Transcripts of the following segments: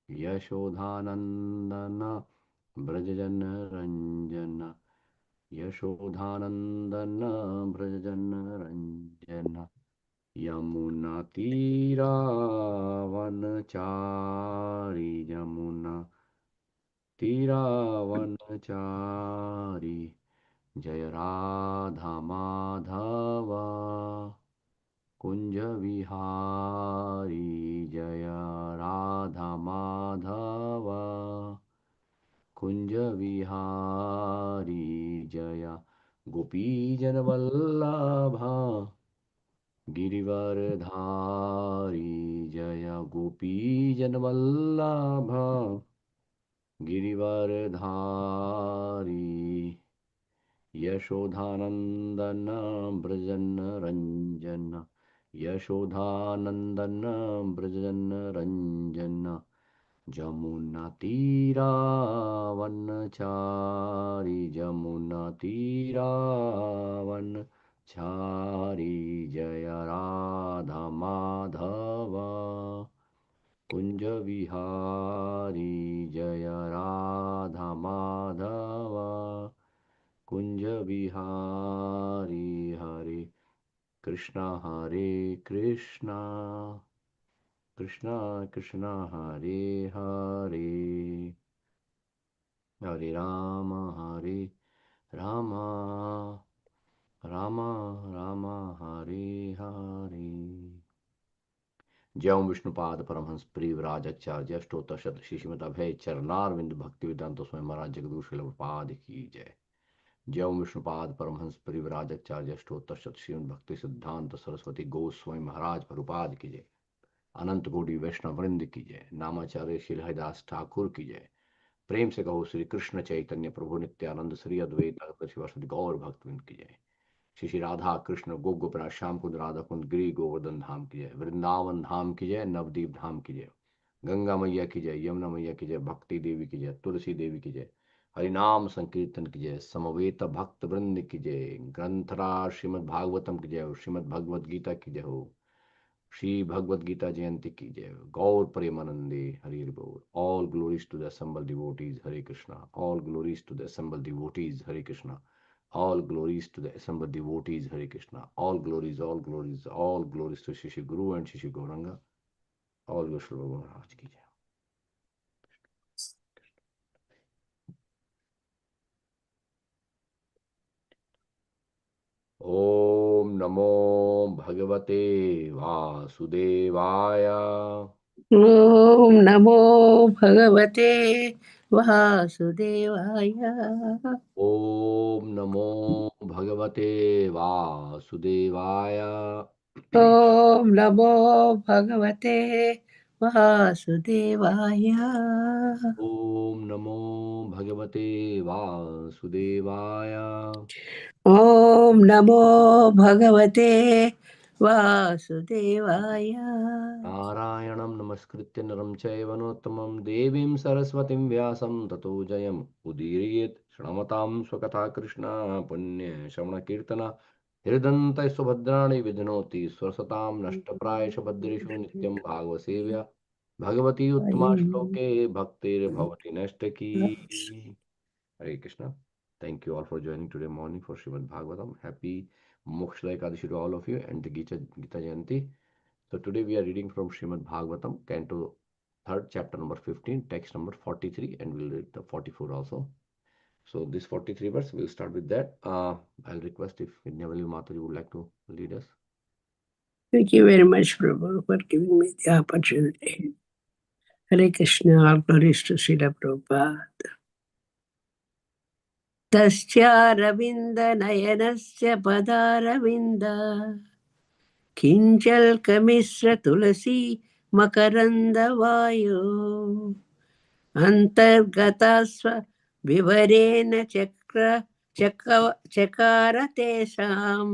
यशोधानन्दन व्रजजन रञ्जन यशोधानन्दन व्रजजन रञ्जन यमुनातीरावनचारि यमुनातीरावनचारि जय राधा माधव कुंज विहारी जय राधा माधव कुंज विहारी जय गोपीजन वल्लभा गिरिवरधारी जय गोपीजन वल्लभा गिरिवरधारी यशोधानन्दन व्रजन रञ्जन यशोधानन्दन व्रजन रञ्जन जमुनातीरावनचारि जमुनातीरावनचारि जय राधा माधव कुंज विहारी जय राधा माधव कुंज विहारी हरे कृष्णा कृष्णा कृष्णा हरे हरे हरे राम राम राम राम हरे हरे। जय ओं विष्णुपाद परमहंस प्रियव्राजचार्य अष्टोत्तर शत श्रीमद अभय चरणारविंद भक्ति वेदांत स्वामी महाराज जगदीश पाद की जय। जय ओं विष्णुपाद परमहंस परिव्राजचार्य अष्टोत्तर शत श्रीमद भक्ति सिद्धांत सरस्वती गोस्वामी महाराज प्रभुपाद की जय। अनंत कोटि वैष्णव वृंद की जय। नामाचार्य श्री हरिदास ठाकुर की जय। प्रेम से कहो श्री कृष्ण चैतन्य प्रभु नित्यानंद श्री अद्वैत शिवासदि गौर भक्तवृंद की जय। श्री श्री राधा कृष्ण गोपिनाथ श्याम कुंद राधा कुंद गिरी गोवर्धन धाम की जय। वृंदावन धाम की जय। नवदीप धाम की जय। गंगा मैया की जय। यमुना मैया की जय। भक्ति देवी की जय। तुलसी देवी की जय। हरिनाम संकीर्तन की जय। समवेत भक्त वृंद की जय। ग्रंथराज श्रीमद् भागवतम की जय। श्रीमद् भगवद गीता की जय हो। श्री भगवद गीता जयंती की जय। गौर प्रेमानंदे हरि बोल। All glories to the assembled devotees Hare Krishna. All glories to the assembled devotees Hare Krishna. All glories to the assembled devotees Hare Krishna. All glories, all glories, all glories to Shishi Guru and Shishi Gauranga. All glories to Bhagavan Maharaj ki jai. ओम नमो भगवते वासुदेवाय। ओम नमो भगवते वासुदेवाय। ओम नमो भगवते वासुदेवाय। ओम नमो भगवते वासुदेवाय। ओम नमो भगवते वासुदेवाय। ओम नमो भगवते वासुदेवाय। नारायणं नमस्कृत्य नरं चैव नरोत्तमं देवीं सरस्वतीं व्यासं ततो जयम् उदीरयेत्। शृण्वतां स्वकथा कृष्णा पुण्यश्रवणकीर्तना हृदन्तं सुभद्राणि विध्नोति स्वसतां नष्टप्रायश भद्रेषु नित्यं भागवसेव्या भगवती उत्तमा श्लोके भक्तिर्भवति नष्टकी। Hare Krishna. Thank you all for joining today morning for Srimad Bhagavatam. Happy Moksha Ekadashi to all of you and the Gita Jayanti. So today we are reading from Srimad Bhagavatam, Canto 3rd, chapter number 15, text number 43, and we'll read the 44 also. So this 43 verse, we'll start with that. I'll request if Vidyavali Mataji would like to lead us. Thank you very much, Prabhu, for giving me the opportunity. Hare Krishna, all glories to Srila Prabhupada. तस्यारविन्दनयनस्य पदारविन्द किञ्जल्कमिश्र तुलसी मकरन्दवायो अन्तर्गतस्व विवरेण चकार तेषां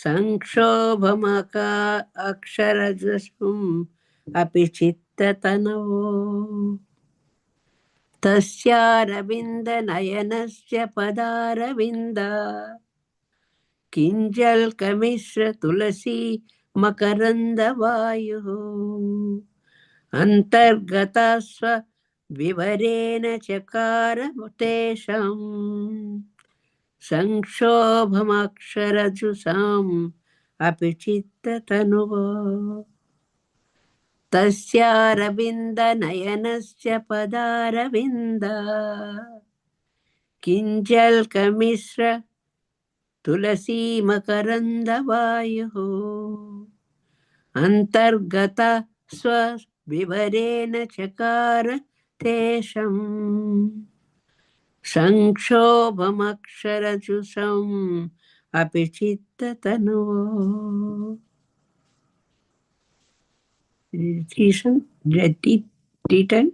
संक्षोभमका अक्षरजसुम् अपि चित्ततनवो तस्यारविन्दनयनस्य पदारविन्द किञ्जल्कमिश्र तुलसी मकरन्दवायुः अन्तर्गतस्व विवरेण चकार तेषाम् संक्षोभमक्षरजुषाम् अपि चित्ततनुव तस्यारविन्दनयनस्य पदारविन्द किञ्जल्कमिश्र तुलसीमकरन्दवायुः अन्तर्गत स्वविवरेण चकार तेषाम् संक्षोभमक्षरजुषम् अपि चित्ततनुवो Titan.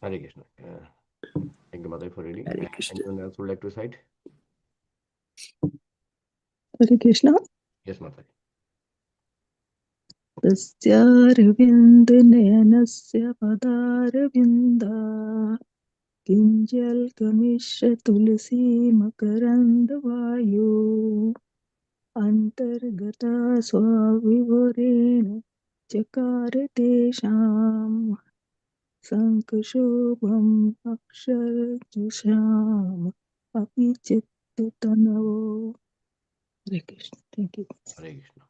Hare Krishna. Thank you, Mother, for reading. Hare Krishna. Anyone else would like to recite? Hare Krishna. Yes, Mother. तस्यारविन्दनयनस्य पदारविन्दा किञ्जल्कमिश्रतुलसीमकरन्दवायो अन्तर्गता स्वाविवरेण चकार तेषाम् शङ्खशोभम् अक्षरजुषाम् अपि चित्ततनवो. Hare Krishna. Thank you. Hare Krishna.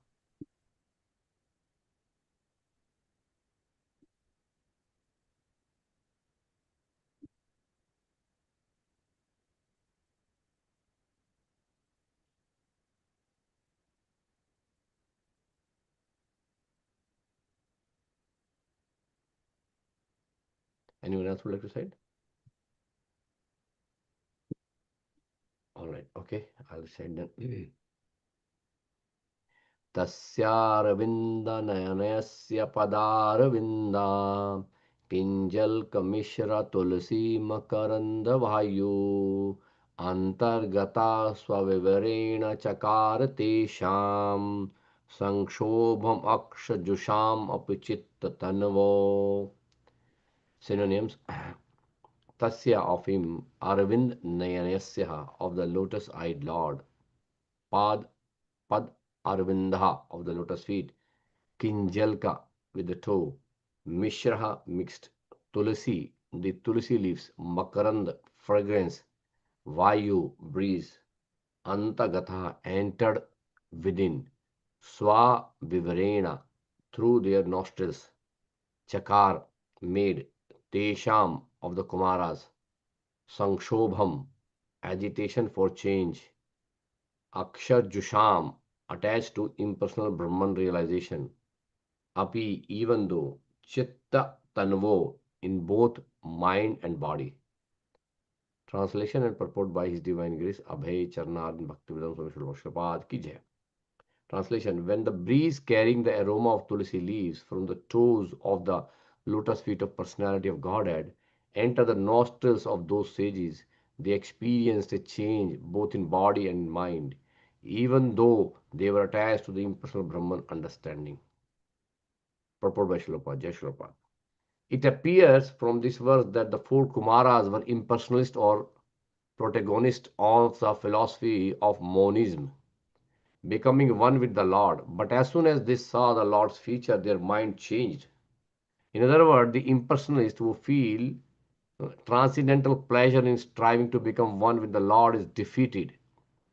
Anyone else would like to recite? All right. Okay. I'll recite then. तस्यारविन्दनयनस्य पदारविन्दा किञ्जल्कमिश्रतुलसीमकरन्दवायु अन्तर्गता स्वविवरेण चकार तेषां संक्षोभमक्षजुषाम् अपि चित्ततन्वो. Synonyms. Tasya of him, Arvind Nayanasya of the lotus-eyed Lord, Pad Pad Arvindaha of the lotus feet, Kinjalka with the toe, Mishraha mixed, Tulasi the tulsi leaves, Makarand fragrance, Vayu breeze, Antagatha entered within, Swa Vivarena through their nostrils, Chakar made, Tesham of the Kumaras, Sanshobham agitation for change, Akshar Jusham attached to impersonal Brahman realization, Api even though, Chitta Tanvo in both mind and body. Translation and purport by His Divine Grace Abhay Charnar Bhaktivedanta Swami Srila Bhaktivedanta Ki Jai. Translation. When the breeze carrying the aroma of tulsi leaves from the toes of the lotus feet of personality of Godhead enter the nostrils of those sages, they experienced a change both in body and in mind, even though they were attached to the impersonal Brahman understanding. Purport by Srila Prabhupada, Jai Srila Prabhupada. It appears from this verse that the four Kumaras were impersonalists or protagonists of the philosophy of monism, becoming one with the Lord. But as soon as they saw the Lord's feature, their mind changed. In other words, the impersonalist who feel transcendental pleasure in striving to become one with the Lord is defeated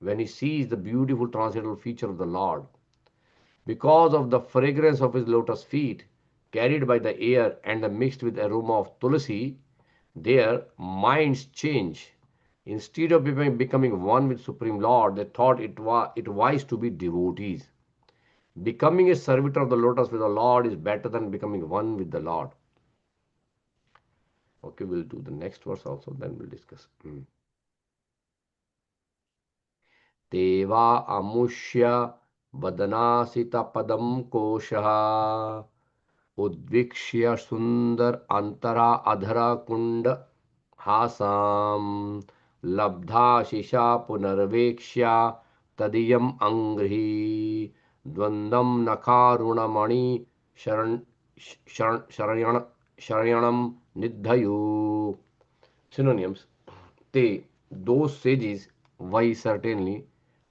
when he sees the beautiful transcendental feature of the Lord. Because of the fragrance of his lotus feet, carried by the air and mixed with aroma of tulsi, their minds change. Instead of becoming one with Supreme Lord, they thought it wise to be devotees. Becoming a servitor of the lotus with the Lord is better than becoming one with the Lord. Okay, we'll do the next verse also, then we'll discuss. Deva amushya vadanasita padam kosha udvikshya sundar antara adhara kunda hasam labdha shisha punarvekshya tadiyam angrihi dvandam nakarunamani sharayanam nidhayu. Synonyms. Those sages, why certainly,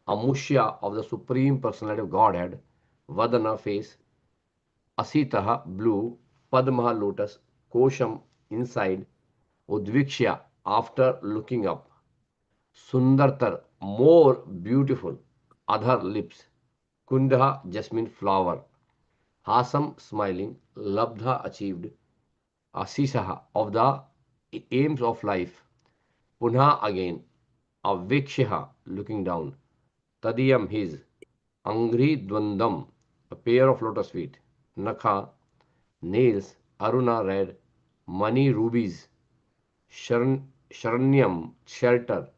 Amushya of the Supreme Personality of Godhead, Vadana face, Asitaha blue, Padmaha lotus, Kosham inside, Udvikshya after looking up, Sundartar more beautiful, Adhar lips, Kundaha jasmine flower, Hasam smiling, Labdha achieved, Asisaha of the aims of life, Punha again, Avikshaha looking down, Tadiyam his, Angri Dwandam a pair of lotus feet, Nakha nails, Aruna red, Mani rubies, Sharanyam shelter,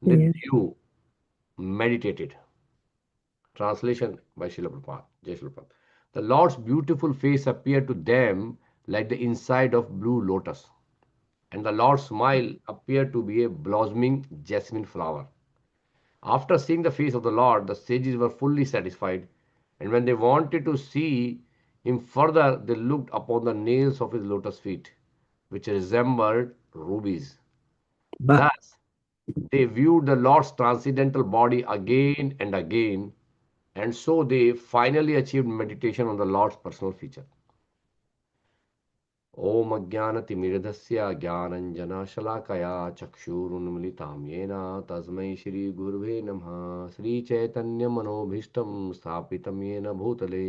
Yes. Nidhu meditated. Translation by Srila Prabhupada. Jai Srila Prabhupada. The Lord's beautiful face appeared to them like the inside of blue lotus, and the Lord's smile appeared to be a blossoming jasmine flower. After seeing the face of the Lord, the sages were fully satisfied, and when they wanted to see him further, they looked upon the nails of his lotus feet, which resembled rubies. Bah. Thus, they viewed the Lord's transcendental body again and again, and so they finally achieved meditation on the Lord's personal feature. ॐ अज्ञानतिमिरधस्य ज्ञानञ्जनशलाकया चक्षुरुन्मिलितं येन तस्मै श्रीगुरुवे नमः श्रीचैतन्यमनोभीष्टं स्थापितं येन भूतले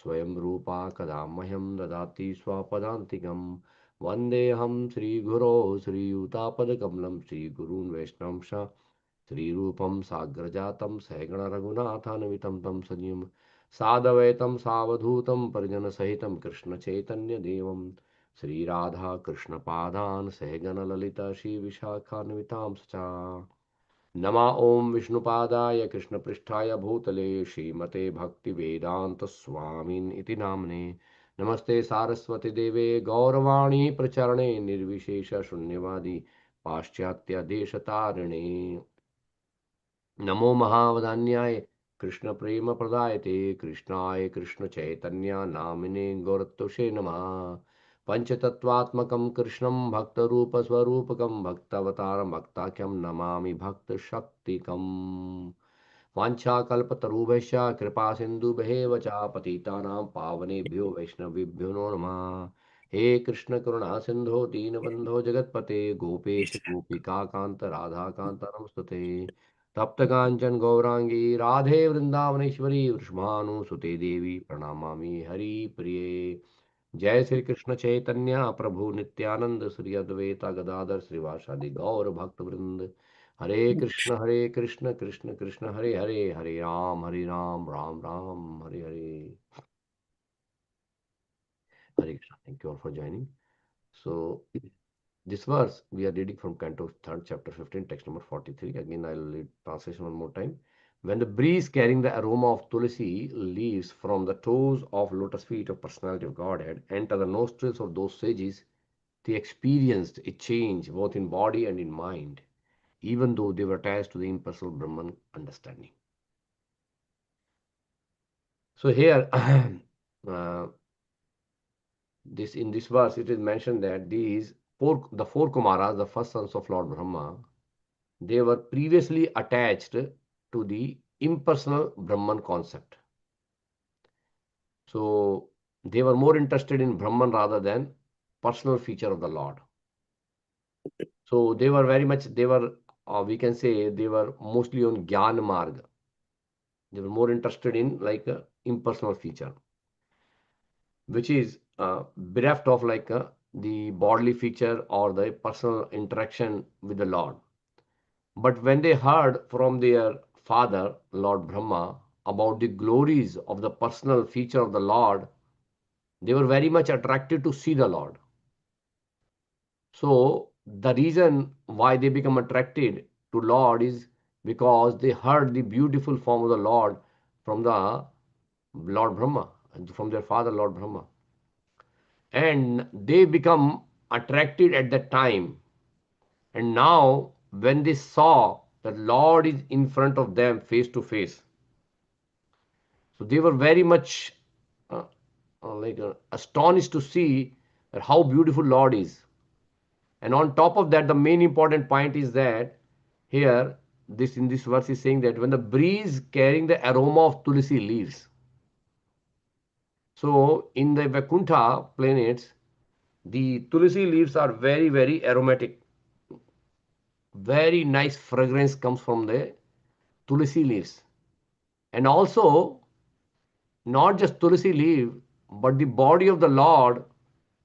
स्वयं रूपा कदा मह्यं ददाति स्वपदान्तिकं वन्देऽहं श्रीगुरो श्रीयुतापदकमलं श्रीगुरून् वैष्णवंश श्रीरूपं साग्रजातं सहगणरघुनाथान्वितं तं सजीवं सादवैतं सावधूतं परिजनसहितं कृष्णचैतन्यदेवं श्रीराधा कृष्णपादान् सहगणललिता श्रीविशाखान्वितां च नमा ओं विष्णुपादाय कृष्णपृष्ठाय भूतले श्रीमते भक्तिवेदान्तस्वामिन् इति नाम्ने नमस्ते सारस्वती देवे गौरवाणी प्रचरणे निर्विशेष शून्यवादी पाश्चात्यदेशतारिणे नमो महावदान्याय कृष्ण प्रेम प्रदायते कृष्णाय कृष्ण चैतन्य नामिने गौरतुषे नमः पंचतत्वात्मकं कृष्णं भक्तरूप स्वरूपकं भक्तवतारं भक्ताख्यं नमामि भक्त शक्तिकम् वाञ्छाकल्पतरुभ्यश्च कृपा सिन्धुभ्येव च पतितानां पावनेभ्यो वैष्णवेभ्यो नमो नमः हे कृष्ण करुणा सिन्धो दीनबन्धो जगत्पते गोपेश गोपिकान्त राधाकान्त नमस्तुते तप्त कांचन गौरांगी राधे वृंदावनेश्वरी वृषभानुसुते देवी प्रणमामि हरि प्रिये जय श्री कृष्ण चैतन्य प्रभु नित्यानंद श्री अद्वैता गदाधर श्रीवासादि गौर भक्त वृंद Hare Krishna Krishna Krishna Hare Hare Hare Rama Rama Rama Hare Hare Hare Krishna thank you all for joining so this verse we are reading from Canto 3rd, chapter 15, text number 43. Again, I'll read translation one more time. When the breeze carrying the aroma of tulsi leaves from the toes of lotus feet of personality of Godhead enter the nostrils of those sages, they experienced a change both in body and in mind, even though they were attached to the impersonal Brahman understanding. So here, this in this verse, it is mentioned that the four Kumaras, the first sons of Lord Brahma, they were previously attached to the impersonal Brahman concept. So they were more interested in Brahman rather than personal feature of the Lord. So they were very much, we can say, they were mostly on Gyan Marg. They were more interested in like a impersonal feature, which is bereft of like the bodily feature or the personal interaction with the Lord. But when they heard from their father, Lord Brahma, about the glories of the personal feature of the Lord, they were very much attracted to see the Lord. So the reason why they become attracted to Lord is because they heard the beautiful form of the Lord from the Lord Brahma, from their father Lord Brahma. And they become attracted at that time. And now when they saw that Lord is in front of them face to face, so they were very much astonished to see that how beautiful Lord is. And on top of that, the main important point is that here, this in this verse is saying that when the breeze carrying the aroma of tulsi leaves, So in the Vaikuntha planets, the tulsi leaves are very, very aromatic. Very nice fragrance comes from the tulsi leaves. And also, not just tulsi leaf, but the body of the Lord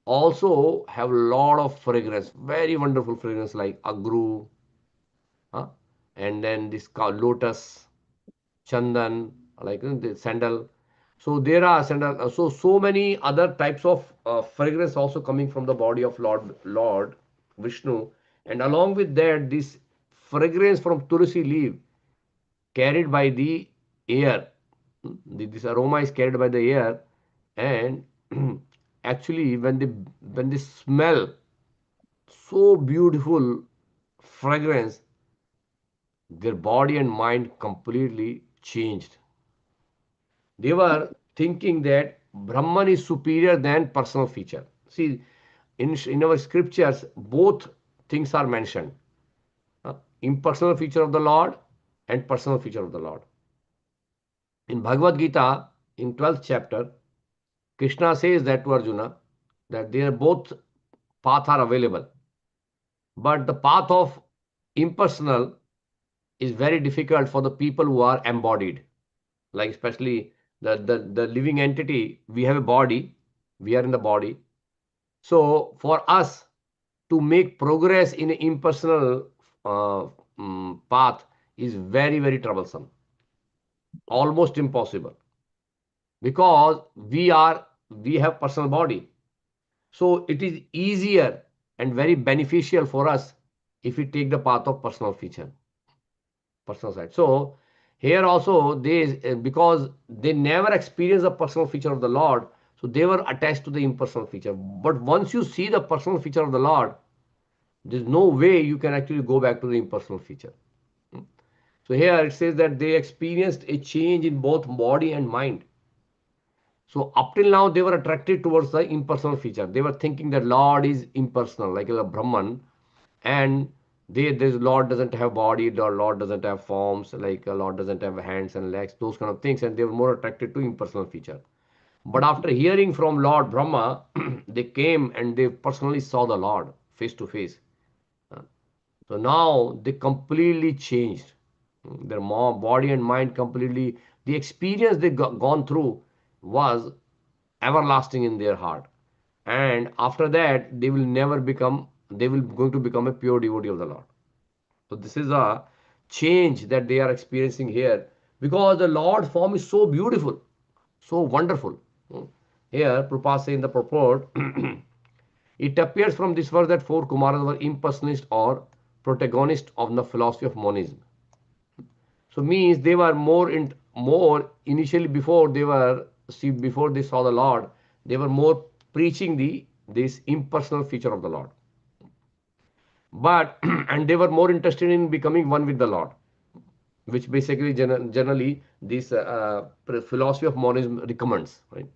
also have a lot of fragrance, very wonderful fragrance like agru, huh? And then this lotus, chandan, like the sandal. So there are sandal. So many other types of fragrance also coming from the body of Lord Vishnu, and along with that, this fragrance from tulsi leaf carried by the air. This aroma is carried by the air, and actually, when they smell so beautiful fragrance, their body and mind completely changed. They were thinking that Brahman is superior than personal feature. See, in our scriptures, both things are mentioned, impersonal feature of the Lord and personal feature of the Lord. In Bhagavad Gita, in 12th chapter, Krishna says that to Arjuna that they are both paths are available, but the path of impersonal is very difficult for the people who are embodied, like especially the living entity. We have a body, we are in the body. So for us to make progress in an impersonal path is very, very troublesome, almost impossible, because we have personal body. So it is easier and very beneficial for us if we take the path of personal feature, personal side. So here also they, because they never experience the personal feature of the Lord, so they were attached to the impersonal feature. But once you see the personal feature of the Lord, there's no way you can actually go back to the impersonal feature. So here it says that they experienced a change in both body and mind. So up till now they were attracted towards the impersonal feature. They were thinking that Lord is impersonal, like a Brahman, and this Lord doesn't have body, the Lord doesn't have forms, like a Lord doesn't have hands and legs, those kind of things, and they were more attracted to impersonal feature. But after hearing from Lord Brahma, they came and they personally saw the Lord face to face. So now they completely changed. Their body and mind completely, the experience they gone through was everlasting in their heart. And after that, they will never become, they will going to become a pure devotee of the Lord. So this is a change that they are experiencing here, because the Lord's form is so beautiful, so wonderful. Here, Prabhupada says in the purport, it appears from this verse that four Kumaras were impersonalists or protagonists of the philosophy of monism. So means they were more initially, before they were before they saw the Lord, they were more preaching this impersonal feature of the Lord. But and they were more interested in becoming one with the Lord, which basically generally this philosophy of monism recommends, right?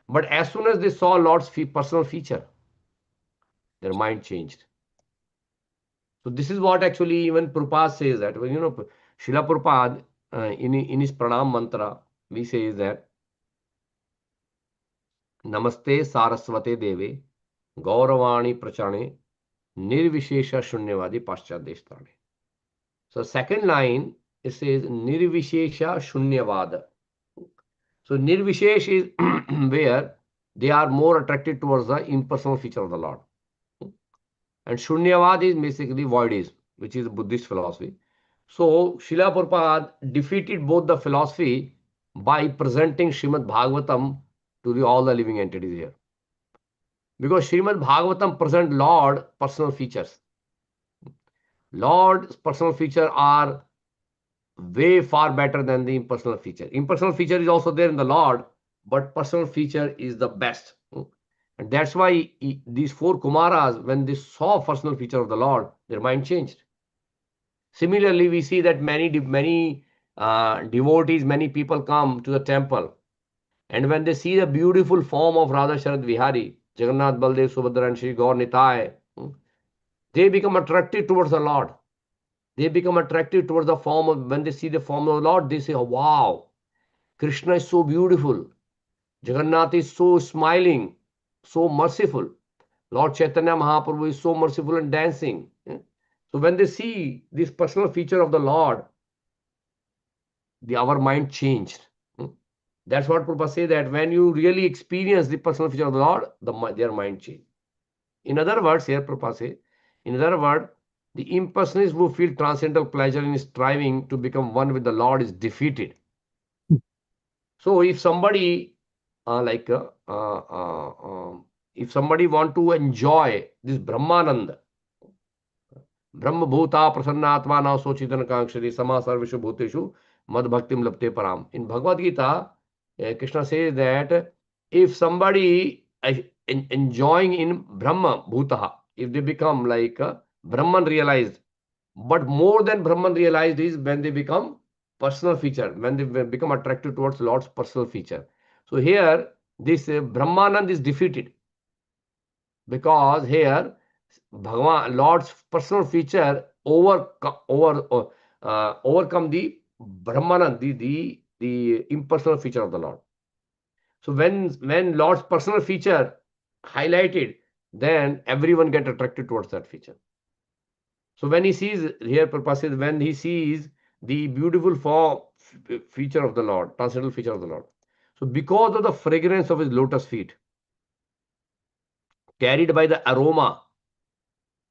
But as soon as they saw Lord's personal feature, their mind changed. So this is what actually even Prabhupada says, that Srila Prabhupada in his pranam mantra, we say that Namaste Saraswate Deve Gauravani Prachane Nirvishesha Shunyavadi Paschadeshtane. So second line, it says Nirvishesha Shunyavada. So Nirvishesh is where they are more attracted towards the impersonal feature of the Lord. And Shunyavad is basically voidism, which is Buddhist philosophy. So Srila Prabhupada defeated both the philosophy by presenting Srimad Bhagavatam to all the living entities here. Because Srimad Bhagavatam present Lord personal features. Lord's personal features are way far better than the impersonal feature. Impersonal feature is also there in the Lord, but personal feature is the best. And that's why these four Kumaras, when they saw personal feature of the Lord, their mind changed. Similarly, we see that many devotees, many people come to the temple, and when they see the beautiful form of Radha Sharad Vihari, Jagannath, Baldev, Subhadra, and Sri Gaur Nitai, they become attracted towards the Lord. They become attracted towards the when they see the form of the Lord, they say, oh, wow, Krishna is so beautiful. Jagannath is so smiling, so merciful. Lord Chaitanya Mahaprabhu is so merciful and dancing. So when they see this personal feature of the Lord, our mind changed. That's what Prabhupada say, that when you really experience the personal feature of the Lord, their mind change. In other words, here Prabhupada say, in other words, the impersonalist who feel transcendental pleasure in striving to become one with the Lord is defeated. So if somebody if somebody want to enjoy this Brahmananda, ब्रह्म भूता प्रसन्नात्मा न सोचितन कांक्षति समा सर्वेषु भूतेषु मद भक्तिम लप्ते param. In Bhagavad Gita, Krishna says that if somebody enjoying in Brahma Bhutaha, if they become like Brahman realized, but more than Brahman realized is when they become personal feature, when they become attracted towards Lord's personal feature. So here, this Brahmanand is defeated because here Bhagavan, Lord's personal feature overcome the Brahmanan, the impersonal feature of the Lord. So when Lord's personal feature highlighted, then everyone get attracted towards that feature. So when he sees, here Prabhupada says, when he sees the beautiful form feature of the Lord, transcendental feature of the Lord. So because of the fragrance of his lotus feet, carried by the aroma,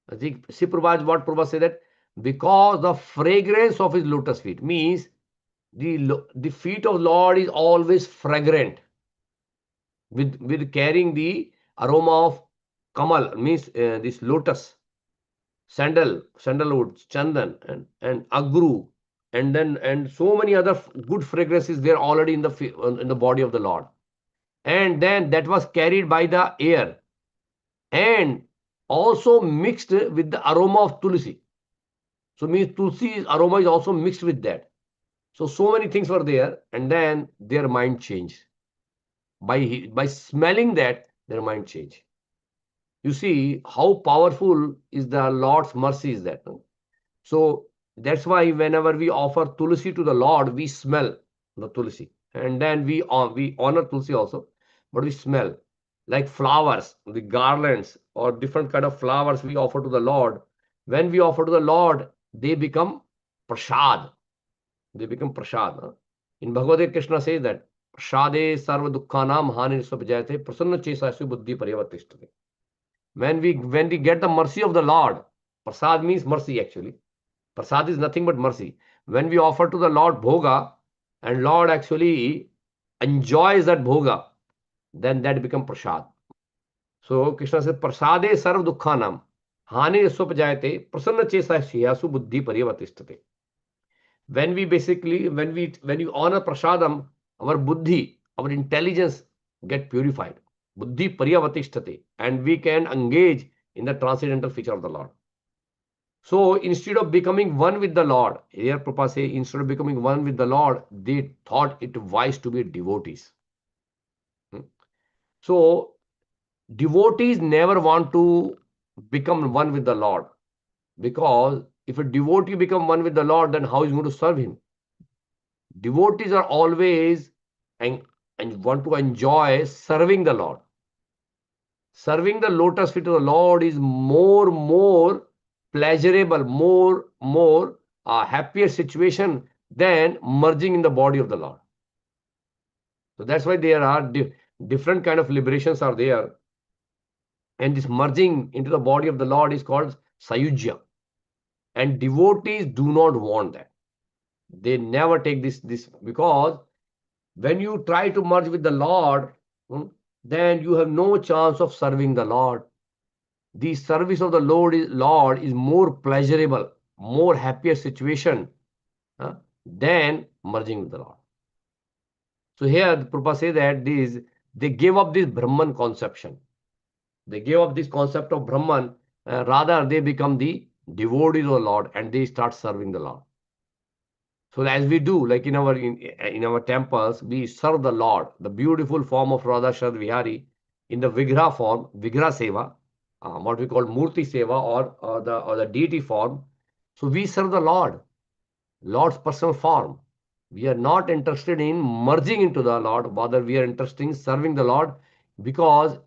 I think see Prabhupada, what Prabhupada said, that because the fragrance of his lotus feet means the feet of Lord is always fragrant with carrying the aroma of kamal, means this lotus, sandalwood, chandan, and agru, and so many other good fragrances there already in the body of the Lord, and then that was carried by the air and also mixed with the aroma of tulsi. So means tulsi's aroma is also mixed with that. So many things were there, and then their mind changed. By smelling that, their mind changed. You see how powerful is the Lord's mercy is that. No? So that's why whenever we offer tulsi to the Lord, we smell the tulsi, and then we honor tulsi also, but we smell like flowers, the garlands or different kind of flowers we offer to the Lord. When we offer to the Lord, they become prasad. They become prasad. In Bhagavad Gita, Krishna says that prasade sarva dukkhanam hani svabhajayate prasanna chesasu buddhi parivartishtate. When we get the mercy of the Lord, prasad means mercy actually. Prasad is nothing but mercy. When we offer to the Lord bhoga, and Lord actually enjoys that bhoga, then that becomes prasad. So Krishna says, prasade sarva dukkhanam hani svabhajayate prasanna chesasu buddhi parivartishtate. When we basically when you honor prasadam, our buddhi, our intelligence get purified, buddhi paryavatishtate, and we can engage in the transcendental feature of the Lord. So instead of becoming one with the Lord, here Prabhupada say, instead of becoming one with the Lord, they thought it wise to be devotees. So devotees never want to become one with the Lord, because if a devotee become one with the Lord, then how is he going to serve him? Devotees are always and want to enjoy serving the Lord. Serving the lotus feet of the Lord is more pleasurable, more happier situation than merging in the body of the Lord. So that's why there are different kind of liberations are there, and this merging into the body of the Lord is called sayujya, and devotees do not want that. They never take this because when you try to merge with the Lord, then you have no chance of serving the Lord. The service of the Lord is more pleasurable, more happier situation than merging with the Lord. So here the Prabhupada says that they gave up this Brahman conception. They gave up this concept of Brahman, rather they become the devotees of the Lord and they start serving the Lord. So as we do, like in our temples, we serve the Lord, the beautiful form of Radha Sharad Vihari, in the Vigraha form, Vigraha Seva, what we call Murti Seva, or the deity form. So we serve the Lord, Lord's personal form. We are not interested in merging into the Lord, rather we are interested in serving the Lord, because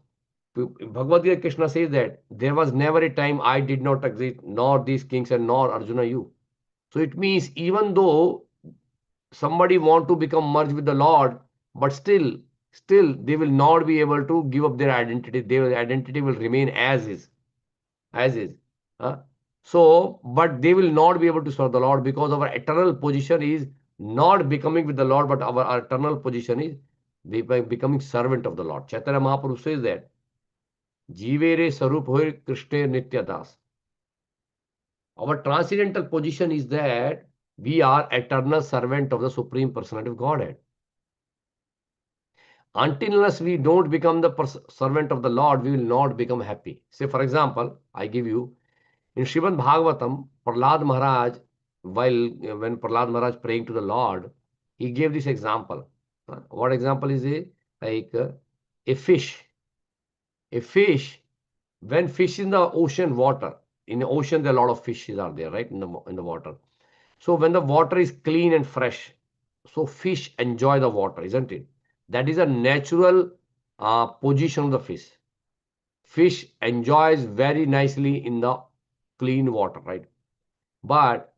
Bhagavad Gita Krishna says that there was never a time I did not exist, nor these kings and nor Arjuna you. So it means even though somebody want to become merged with the Lord, but still they will not be able to give up their identity. Their identity will remain as is, as is. Huh? So, but they will not be able to serve the Lord, because our eternal position is not becoming with the Lord, but our eternal position is becoming servant of the Lord. Chaitanya Mahaprabhu says that Jivere Sarup Hoy Krishna Nitya Das. Our transcendental position is that we are eternal servant of the Supreme Personality of Godhead. Until unless we don't become the servant of the Lord, we will not become happy. Say, for example, I give you in Srimad Bhagavatam, Prahlad Maharaj, when Prahlad Maharaj praying to the Lord, he gave this example. What example is it? Like a fish. A fish, when fish in the ocean water, in the ocean there are a lot of fishes are there, right, in the water. So when the water is clean and fresh, so fish enjoy the water, isn't it? That is a natural position of the fish. Fish enjoys very nicely in the clean water, right? But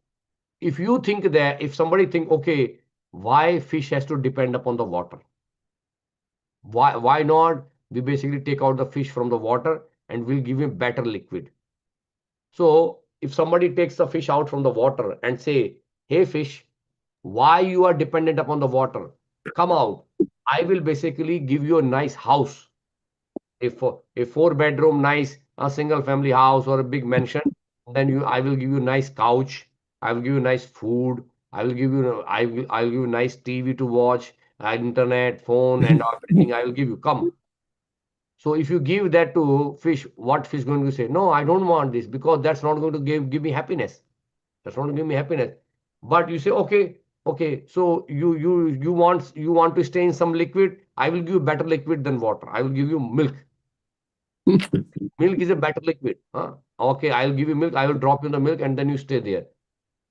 if you think that, if somebody think, okay, why fish has to depend upon the water? Why not we basically take out the fish from the water and we'll give him better liquid? So if somebody takes the fish out from the water and say, hey fish, why you are dependent upon the water? Come out. I will basically give you a nice house, a four-bedroom nice a single family house or a big mansion. Then I will give you nice couch. I will give you nice food. I will give you nice TV to watch, internet, phone, and everything. I will give you. Come. So if you give that to fish, what fish going to say? No, I don't want this, because that's not going to give me happiness. That's not going to give me happiness. But you say, okay, okay, so you want to stay in some liquid. I will give you better liquid than water. I will give you milk. Milk is a better liquid. Huh? Okay, I'll give you milk. I will drop you in the milk, and then you stay there.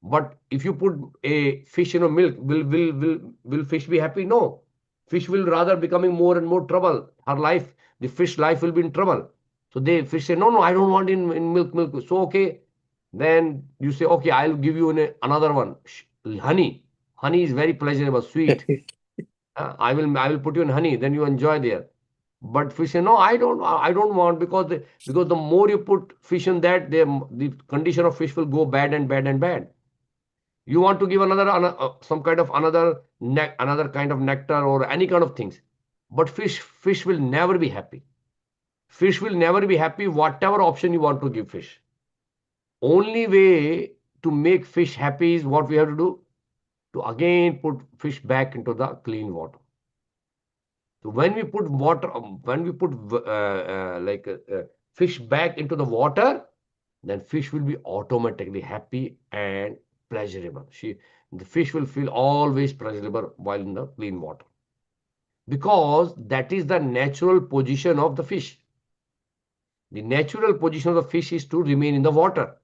But if you put a fish in a milk, will fish be happy? No. Fish will rather becoming more and more trouble. Her life, the fish life will be in trouble. So they fish say, no, no, I don't want in milk. So okay, then you say, okay, I'll give you another one, honey. Honey is very pleasurable, sweet. I will put you in honey. Then you enjoy there. But fish say, no, I don't want, because the more you put fish in that, the condition of fish will go bad and bad and bad. You want to give some kind of another kind of nectar or any kind of things. But fish will never be happy. Fish will never be happy whatever option you want to give fish. Only way to make fish happy is what we have to do, to again put fish back into the clean water. So when we put water, when we put fish back into the water, then fish will be automatically happy and pleasurable. The fish will feel always pleasurable while in the clean water, because that is the natural position of the fish. The natural position of the fish is to remain in the water.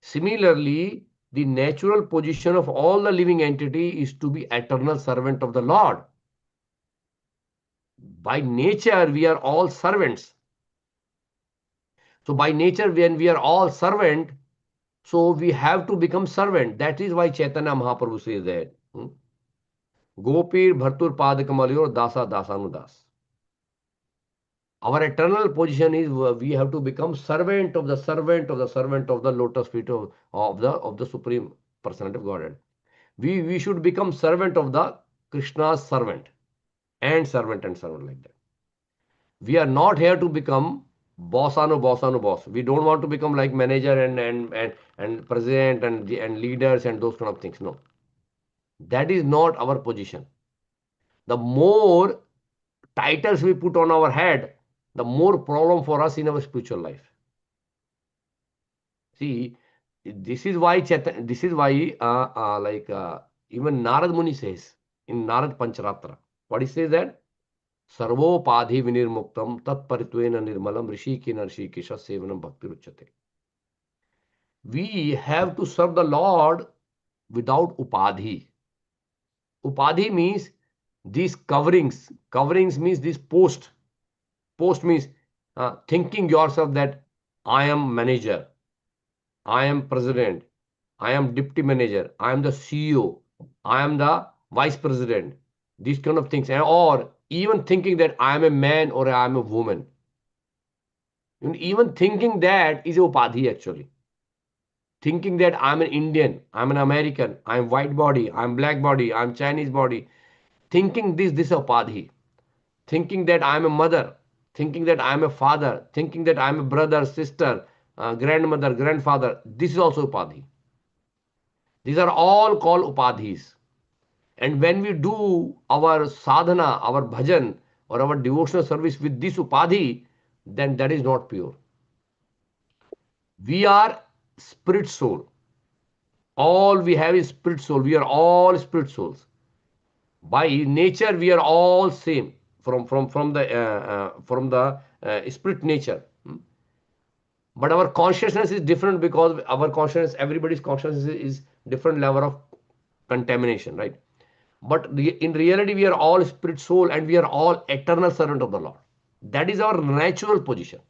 Similarly, the natural position of all the living entity is to be eternal servant of the Lord. By nature, we are all servants. So by nature, when we are all servant, so we have to become servant. That is why Chaitanya Mahaprabhu says that. Gopir Bhartur Padakamalyor Dasa Dasanudas. Our eternal position is we have to become servant of the servant of the servant of the lotus feet of the Supreme Personality of Godhead. We should become servant of the Krishna's servant and servant like that. We are not here to become boss. We don't want to become like manager and president and leaders and those kind of things. No, that is not our position. The more titles we put on our head, the more problem for us in our spiritual life. See, this is why even Narad Muni says in Narad Pancharatra, what he says that Sarvopadhi vinirmuktam tat paritvena nirmalam rishiki narshikisha sevanam bhakti ruchate. We have to serve the Lord without upadhi. Upadhi means these coverings. Coverings means this post. Post means thinking yourself that I am manager, I am president, I am deputy manager, I am the CEO, I am the vice president. These kind of things, or even thinking that I am a man or I am a woman. Even thinking that is a upadhi actually. Thinking that I'm an Indian, I'm an American, I'm white body, I'm black body, I'm Chinese body. Thinking this is upadhi. Thinking that I'm a mother, thinking that I'm a father, thinking that I'm a brother, sister, grandmother, grandfather. This is also upadhi. These are all called upadhis. And when we do our sadhana, our bhajan, or our devotional service with this upadhi, then that is not pure. We are spirit soul. All we have is spirit soul. We are all spirit souls. By nature, we are all same from the spirit nature. But our consciousness is different because our consciousness, everybody's consciousness is different level of contamination, right? But in reality, we are all spirit soul and we are all eternal servant of the Lord. That is our natural position.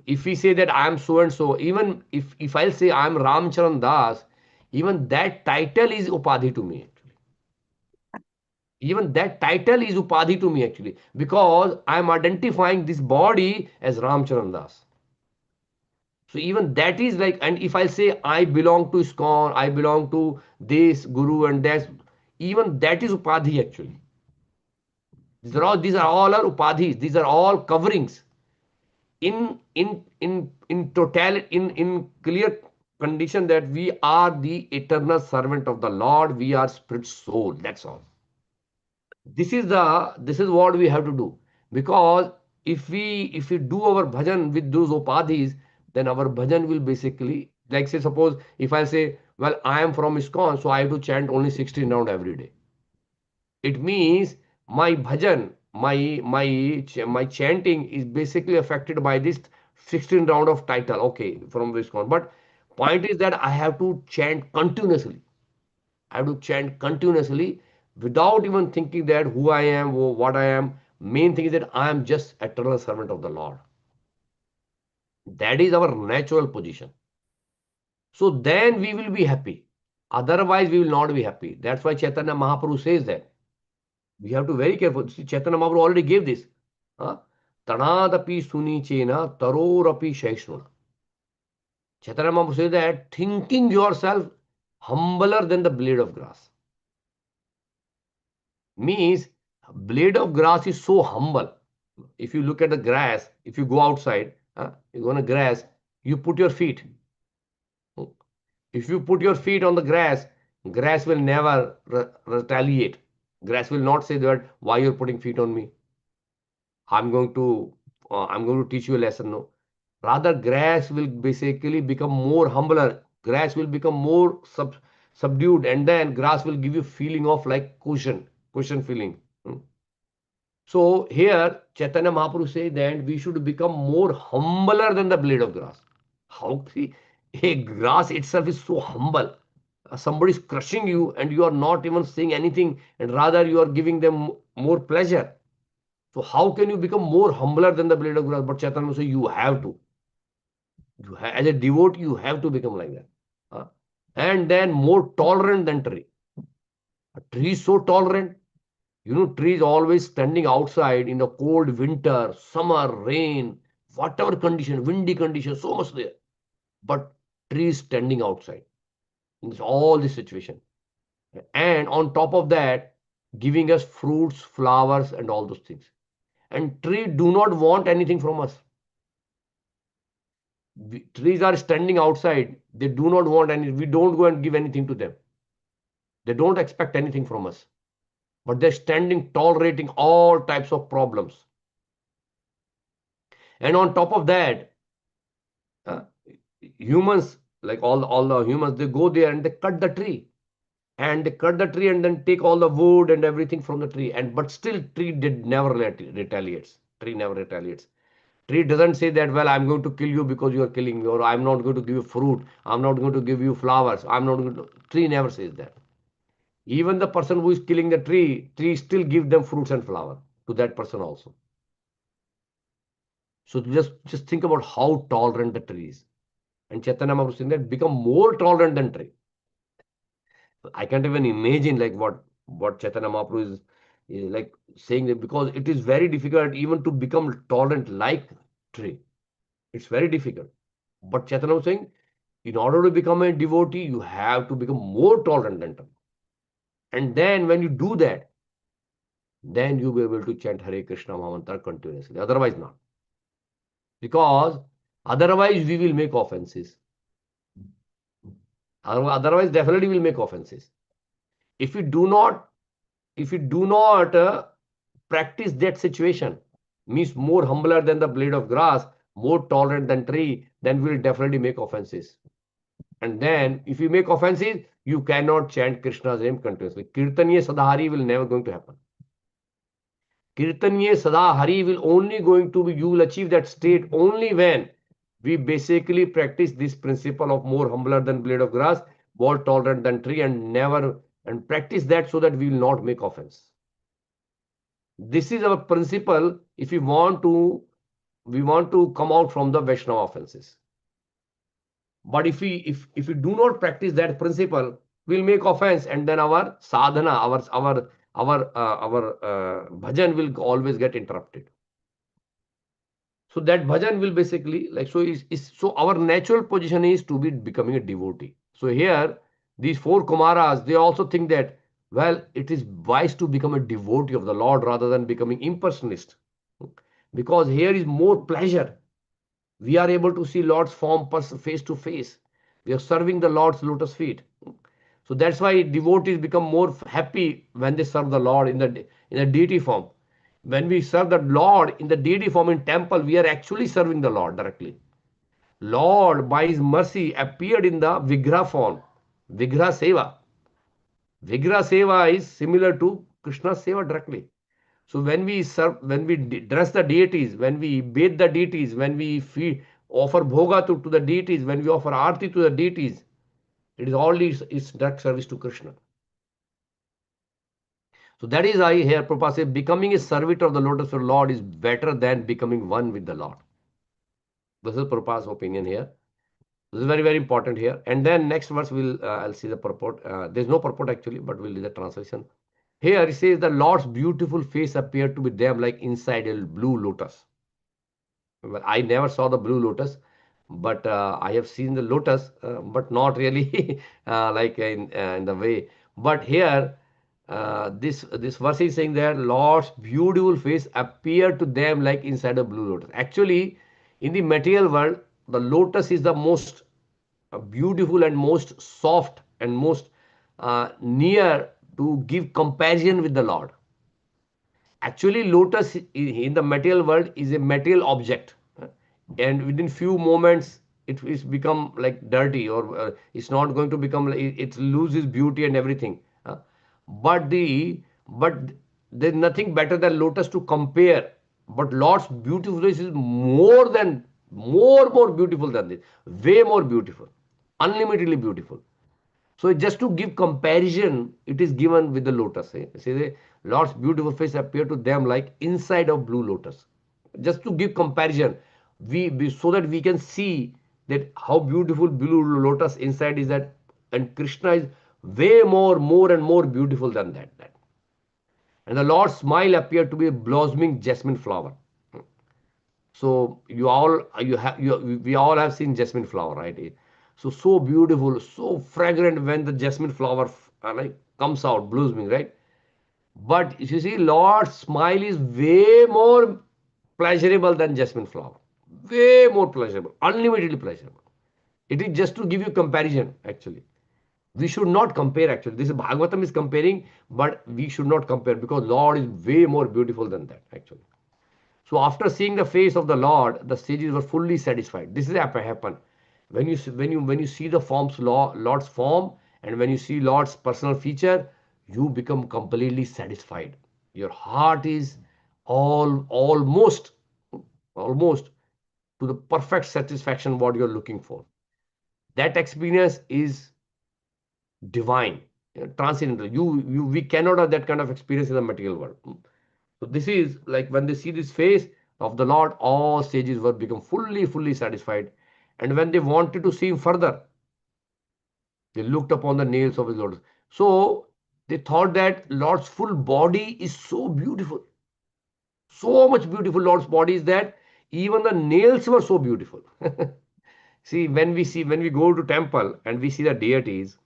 If we say that I am so and so, even if I'll say I am Ramcharan Das, even that title is upadhi to me actually. Even that title is upadhi to me actually, because I am identifying this body as Ramcharan Das. So even that is like, and if I say I belong to ISKCON, I belong to this Guru and that, even that is upadhi actually. These are all our upadhis. These are all coverings. In total, in clear condition that we are the eternal servant of the Lord. We are spirit soul. That's all. This is what we have to do, because if we do our bhajan with those upadhis, then our bhajan will basically, like, say, suppose if I say, well, I am from ISKCON, so I have to chant only 16 round every day. It means my bhajan, my chanting is basically affected by this 16 round of title, okay, from ISKCON. But point is that I have to chant continuously. I have to chant continuously without even thinking that who I am or what I am. Main thing is that I am just eternal servant of the Lord. That is our natural position. So then we will be happy. Otherwise, we will not be happy. That's why Chaitanya Mahaprabhu says that. We have to be very careful. See, Chaitanya Mahaprabhu already gave this. Huh? Tanadapi suni chena tarorapi shaishnuna. Chaitanya Mahaprabhu says that thinking yourself humbler than the blade of grass. Means blade of grass is so humble. If you look at the grass, if you go outside, you go on a grass, you put your feet. If you put your feet on the grass, grass will never retaliate. Grass will not say that why you're putting feet on me. I'm going to teach you a lesson. No, rather grass will basically become more humbler. Grass will become more subdued, and then grass will give you feeling of like cushion feeling. So here Chaitanya Mahaprabhu says that we should become more humbler than the blade of grass. How? See, a grass itself is so humble. Somebody is crushing you and you are not even saying anything, and rather you are giving them more pleasure. So how can you become more humbler than the blade of grass? But Chaitanya says you have to. As a devotee, you have to become like that. Uh, and then more tolerant than tree. A tree is so tolerant. Tree is always standing outside in the cold winter, summer, rain, whatever condition, windy condition, so much there. But tree is standing outside in all this situation. And on top of that, giving us fruits, flowers, and all those things. And tree do not want anything from us. Trees are standing outside. They do not want any. We don't go and give anything to them. They don't expect anything from us. But they're standing, tolerating all types of problems. And on top of that, uh, humans, like all the humans, they go there and they cut the tree. And they cut the tree and then take all the wood and everything from the tree. And but still, tree did never retaliates. Tree never retaliates. Tree doesn't say that, well, I'm going to kill you because you are killing me, or I'm not going to give you fruit, I'm not going to give you flowers, I'm not going to. Tree never says that. Even the person who is killing the tree still give them fruits and flower to that person also. So just think about how tolerant the tree is. And Chaitanya Mahaprabhu saying that become more tolerant than tree. I can't even imagine like what Chaitanya Mahaprabhu is like saying that, because it is very difficult even to become tolerant like tree. It's very difficult. But Chaitanya was saying, in order to become a devotee, you have to become more tolerant than tree. And then when you do that, then you'll be able to chant Hare Krishna Mahamantra continuously. Otherwise not. Because otherwise we will make offenses. Otherwise definitely will make offenses. If we do not, if we do not practice that situation, means more humbler than the blade of grass, more tolerant than tree, then we will definitely make offenses. And then if you make offenses, you cannot chant Krishna's name continuously. Kirtaniya Sadhari will never going to happen. Kirtaniya Sadhari will only going to be, you will achieve that state only when we basically practice this principle of more humbler than blade of grass, more tolerant than tree, and never, and practice that so that we will not make offense. This is our principle if we want to come out from the Vaishnava offenses. But if we do not practice that principle, we'll make offense, and then our sadhana, our bhajan will always get interrupted. So that bhajan will basically like, so our natural position is to be becoming a devotee. So here these four Kumaras, they also think that, well, it is wise to become a devotee of the Lord rather than becoming impersonalist, because here is more pleasure. We are able to see Lord's form face to face. We are serving the Lord's lotus feet. So that's why devotees become more happy when they serve the Lord in the deity form. When we serve the Lord in the deity form in temple, we are actually serving the Lord directly. Lord, by His mercy, appeared in the Vigraha form. Vigraha Seva. Vigraha Seva is similar to Krishna Seva directly. So when we serve, when we dress the deities, when we bathe the deities, when we offer bhoga to the deities, when we offer arti to the deities, it is all is direct service to Krishna. So that is why here Prabhupada says, becoming a servitor of the lotus of Lord is better than becoming one with the Lord. This is Prabhupada's opinion here. This is very, very important here. And then next verse, I'll see the purport. There's no purport actually, but we'll do the translation. Here it says, the Lord's beautiful face appeared to be them like inside a blue lotus. Well, I never saw the blue lotus, but I have seen the lotus, but not really like in the way. But here, this verse is saying that Lord's beautiful face appeared to them like inside a blue lotus. Actually, in the material world, the lotus is the most beautiful and most soft and most near to give comparison with the Lord. Actually, lotus in the material world is a material object, and within few moments it is become like dirty, or it's not going to become, it loses beauty and everything. But there's nothing better than lotus to compare. But Lord's beautifulness is more beautiful than this, way more beautiful, unlimitedly beautiful. So just to give comparison, it is given with the lotus. See, the Lord's beautiful face appeared to them like inside of blue lotus. Just to give comparison, so that we can see that how beautiful blue lotus inside is, that, and Krishna is way more and more beautiful than that. And the Lord's smile appeared to be a blossoming jasmine flower. So we all have seen jasmine flower, right? So beautiful, so fragrant when the jasmine flower like comes out, blooming, right? But you see, Lord's smile is way more pleasurable than jasmine flower. Way more pleasurable, unlimitedly pleasurable. It is just to give you comparison, actually. We should not compare, actually. This is Bhagavatam is comparing, but we should not compare, because Lord is way more beautiful than that, actually. So after seeing the face of the Lord, the sages were fully satisfied. This is happen when you see the Lord's form, and when you see Lord's personal feature, you become completely satisfied. Your heart is almost to the perfect satisfaction what you're looking for. That experience is divine. transcendental. We cannot have that kind of experience in the material world. So this is like when they see this face of the Lord, all sages were become fully satisfied. And when they wanted to see him further, they looked upon the nails of his Lord. So they thought that Lord's full body is so beautiful, so much beautiful. Lord's body is that even the nails were so beautiful. See, when we go to temple and we see the deities,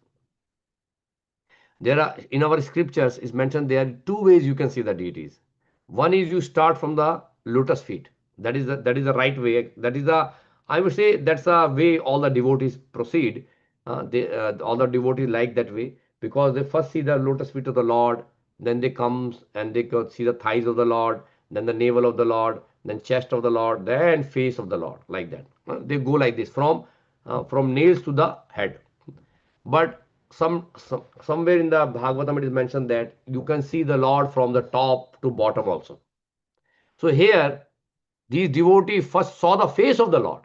there are in our scriptures is mentioned there are two ways you can see the deities. One is you start from the lotus feet. That is the right way. That is the, I would say that's the way all the devotees proceed. All the devotees like that way because they first see the lotus feet of the Lord, then they comes and they go see the thighs of the Lord, then the navel of the Lord, then chest of the Lord, then face of the Lord, like that. They go like this from nails to the head. But somewhere in the Bhagavatam it is mentioned that you can see the Lord from the top to bottom also. So here these devotees first saw the face of the Lord.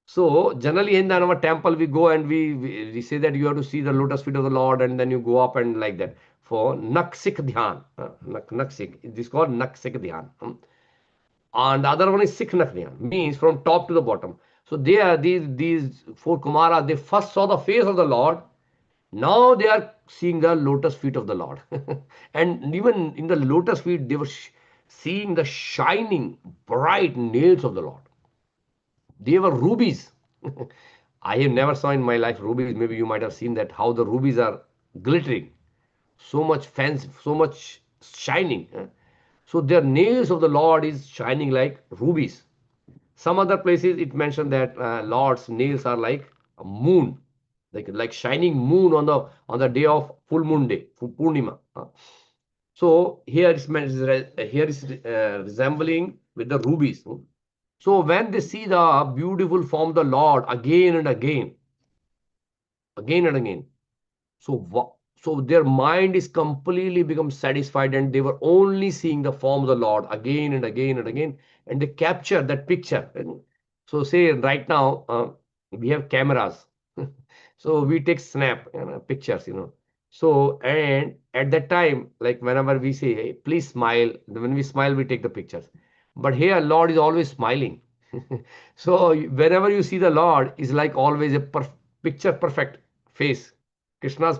So generally in our temple we go and we say that you have to see the lotus feet of the Lord and then you go up and like that for Naksik Dhyan. Naksik. It is called Naksik Dhyan. And the other one is Sikh Dhyan, means from top to the bottom. So there these four Kumaras, they first saw the face of the Lord. Now they are seeing the lotus feet of the Lord. And even in the lotus feet, they were seeing the shining, bright nails of the Lord. They were rubies. I have never saw in my life rubies. Maybe you might have seen that how the rubies are glittering. So much fancy, so much shining. So their nails of the Lord is shining like rubies. Some other places it mentioned that Lord's nails are like a moon, like shining moon on the day of full moon day, Purnima. So here is resembling with the rubies. So when they see the beautiful form of the Lord again and again, again and again, so their mind is completely become satisfied and they were only seeing the form of the Lord again and again and again, and they capture that picture. And so say right now we have cameras, so we take snap pictures, So and at that time, like whenever we say, hey, please smile, when we smile we take the pictures. But here Lord is always smiling. So whenever you see the Lord, is like always a picture perfect face. Krishna's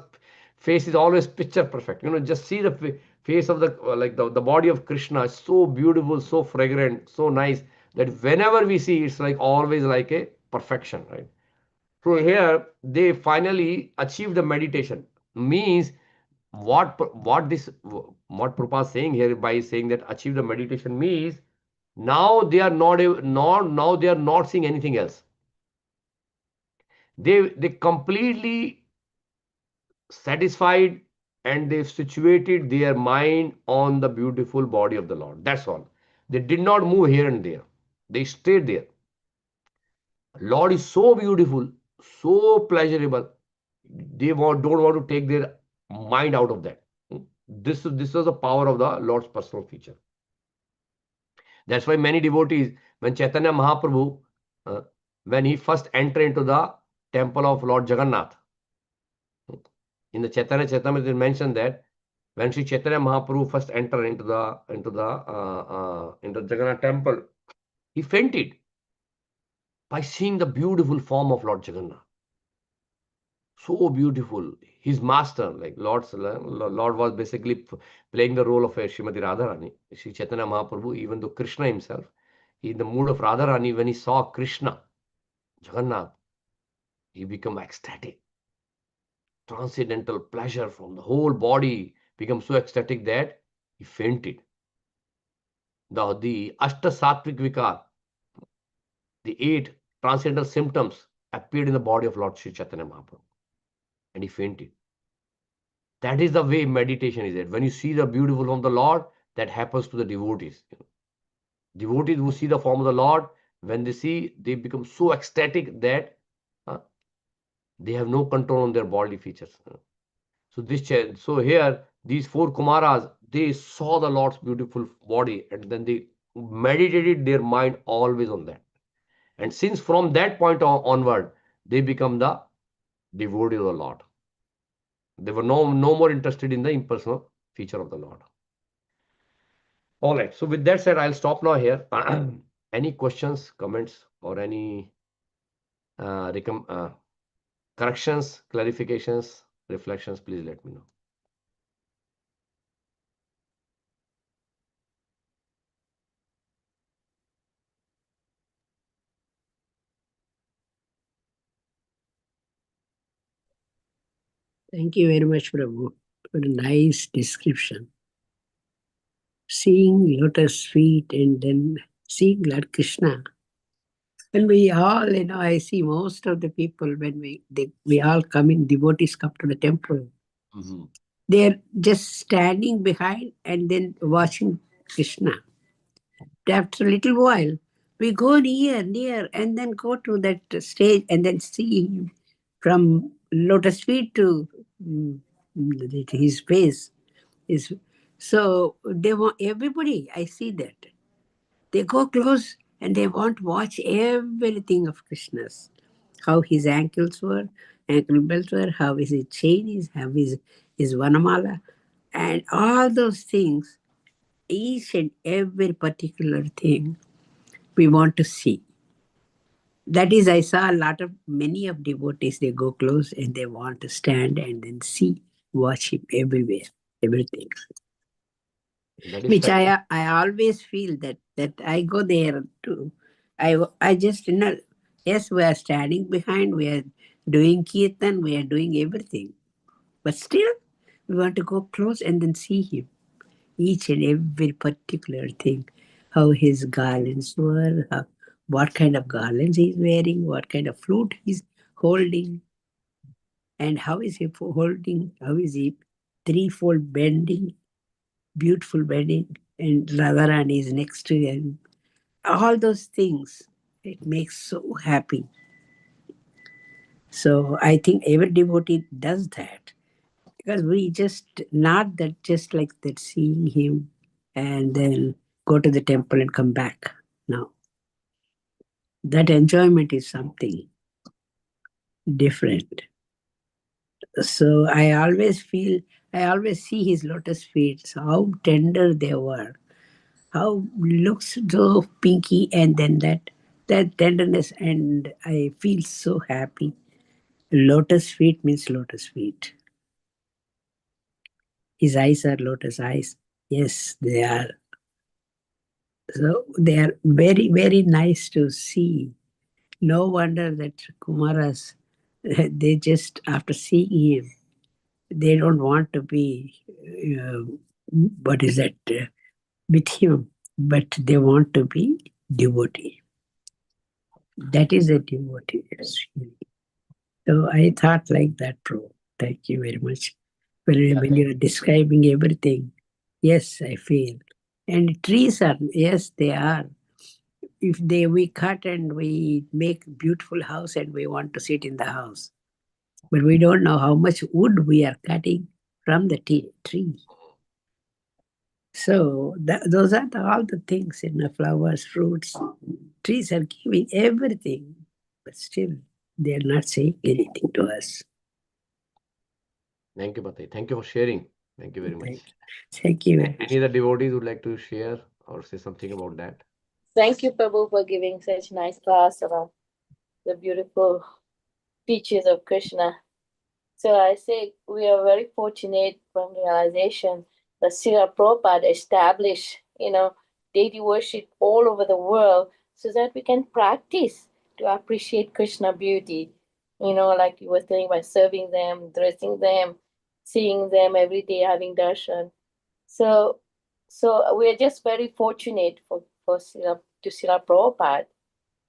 face is always picture perfect. Just see the face of the body of Krishna is so beautiful, so fragrant, so nice that whenever we see it's like always like a perfection, right? So here they finally achieve the meditation. Means what Prabhupada is saying here by saying that achieve the meditation means now they are now they are not seeing anything else. They completely satisfied and they've situated their mind on the beautiful body of the Lord. That's all. They did not move here and there. They stayed there. Lord is so beautiful, so pleasurable. Don't want to take their mind out of that. This was the power of the Lord's personal feature. That's why many devotees, when Chaitanya Mahaprabhu, uh, when he first entered into the temple of Lord Jagannath, in the Chaitanya Charitamrita, it is mentioned that when Sri Chaitanya Mahaprabhu first entered into the Jagannath temple, he fainted by seeing the beautiful form of Lord Jagannath. So beautiful. His master, like Lord was basically playing the role of a Srimati Radharani. Sri Chaitanya Mahaprabhu, even though Krishna himself, in the mood of Radharani, when he saw Krishna, Jagannath, he became ecstatic. Transcendental pleasure from the whole body became so ecstatic that he fainted. The Ashta Sattvic Vikar, the 8 transcendental symptoms appeared in the body of Lord Sri Chaitanya Mahaprabhu, and he fainted. That is the way meditation is. When you see the beautiful form of the Lord, that happens to the devotees. Devotees who see the form of the Lord, when they see, they become so ecstatic that uh, they have no control on their bodily features. So here, these four Kumaras, they saw the Lord's beautiful body, and then they meditated their mind always on that. And since from that point onward, they become the devotee of the Lord. They were no more interested in the impersonal feature of the Lord. All right. So with that said, I'll stop now here. Any questions, comments, or any corrections, clarifications, reflections, please let me know. Thank you very much, Prabhu, for a nice description. Seeing lotus feet and then seeing Lord Krishna. And we all, I see most of the people when we all come in, devotees come to the temple. Mm-hmm. They're just standing behind and then watching Krishna. After a little while, we go near, and then go to that stage and then see him from lotus feet to his face. So they want everybody. I see that they go close and they want to watch everything of Krishna's. How his ankle belts were, how his chain is, how his vanamala, and all those things. Each and every particular thing we want to see. That is, I saw many of devotees, they go close and they want to stand and then see, watch him everywhere, everything. Which I always feel that I go there too. I just, yes, we are standing behind, we are doing kirtan, we are doing everything. But still, we want to go close and then see him. Each and every particular thing, how his garlands were, what kind of garlands he's wearing, what kind of flute he's holding, and how is he holding, how is he threefold bending, beautiful bending, and Radharani is next to him. All those things, it makes so happy. So I think every devotee does that. Because we just, not that just like that, seeing him and then go to the temple and come back. No. That enjoyment is something different. So I always see his lotus feet, so how tender they were, how looks so pinky, and then that tenderness, and I feel so happy. Lotus feet means lotus feet. His eyes are lotus eyes. Yes, they are. So they are very, very nice to see. No wonder that Kumaras, they just, after seeing him, they don't want to be, what is that, with him, but they want to be devotee. That is a devotee. So I thought like that, Pro. Thank you very much. When you are describing everything, yes, I feel. And trees are, yes, they are. If we cut and we make beautiful house and we want to sit in the house, but we don't know how much wood we are cutting from the tree. So those are all the things in the flowers, fruits. Trees are giving everything, but still they are not saying anything to us. Thank you, Bhante. Thank you for sharing. Thank you very much. Thank you very much. Any other devotees would like to share or say something about that? Thank you, Prabhu, for giving such nice class about the beautiful features of Krishna. So I say we are very fortunate from realization that Srila Prabhupada established, deity worship all over the world so that we can practice to appreciate Krishna beauty. Like you were saying, by serving them, dressing them, seeing them every day, having darshan. So we're just very fortunate for Srila Prabhupada.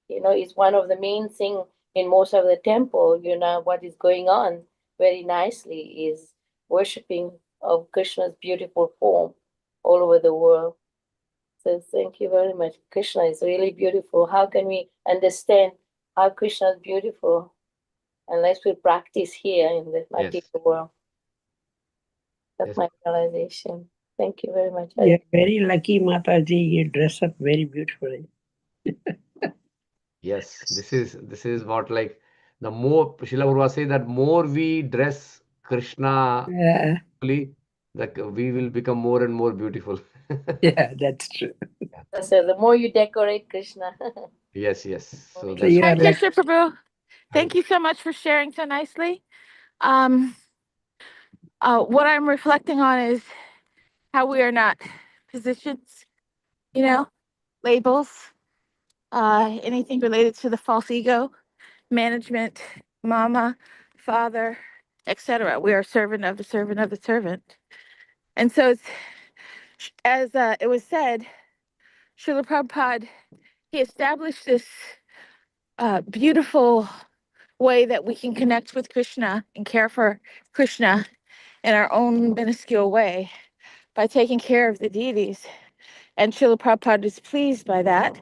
It's one of the main thing in most of the temple, what is going on very nicely is worshipping of Krishna's beautiful form all over the world. So thank you very much. Krishna is really beautiful. How can we understand how Krishna is beautiful unless we practice here in the material world? That's my realization. Thank you very much. You're very lucky, Mataji. You dress up very beautifully. Yes, this is what, like, the more Srila Prabhupada say that more we dress Krishna, that we will become more and more beautiful. Yeah, that's true. So the more you decorate Krishna. Yes, yes. So So that's you Hi, are like, Krishna Prabhu. Thank you so much for sharing so nicely. What I'm reflecting on is how we are not positions, labels, anything related to the false ego, management, mama, father, etc. We are servant of the servant of the servant. And so, as it was said, Srila Prabhupada, he established this beautiful way that we can connect with Krishna and care for Krishna in our own minuscule way by taking care of the deities. And Srila Prabhupada is pleased by that.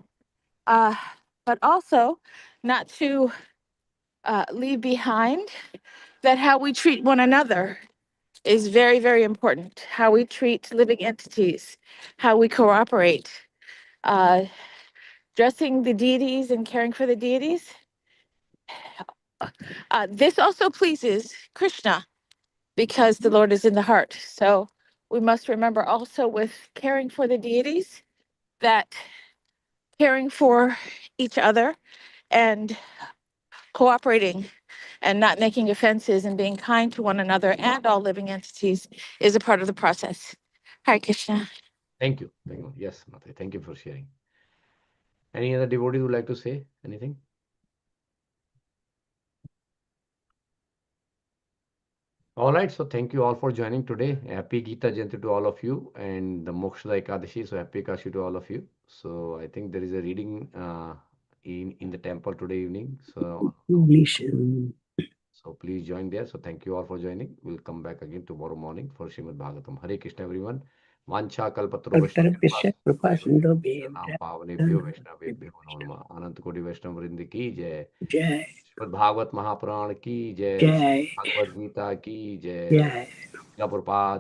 But also not to leave behind that how we treat one another is very, very important. How we treat living entities, how we cooperate, dressing the deities and caring for the deities. This also pleases Krishna because the Lord is in the heart. So we must remember also with caring for the deities that caring for each other and cooperating and not making offenses and being kind to one another and all living entities is a part of the process. Hare Krishna. Thank you. Thank you. Yes, Mate. Thank you for sharing. Any other devotee would like to say anything? All right. So thank you all for joining today. Happy Gita Jayanti to all of you and the Mokshada Ekadashi. So happy Kashi to all of you. So I think there is a reading in the temple today evening. So please join there. So thank you all for joining. We'll come back again tomorrow morning for Srimad Bhagavatam. Hare Krishna everyone. Vancha kalpataru पावनेभ्यो वैष्णवेभ्यो नमो नमः। अनंत कोटि वैष्णव वृंद की जय। Jai, Shrimad Bhagavat Mahapuran की जय। Jai, Bhagavad Gita की जय। Jai. प्रभुपाद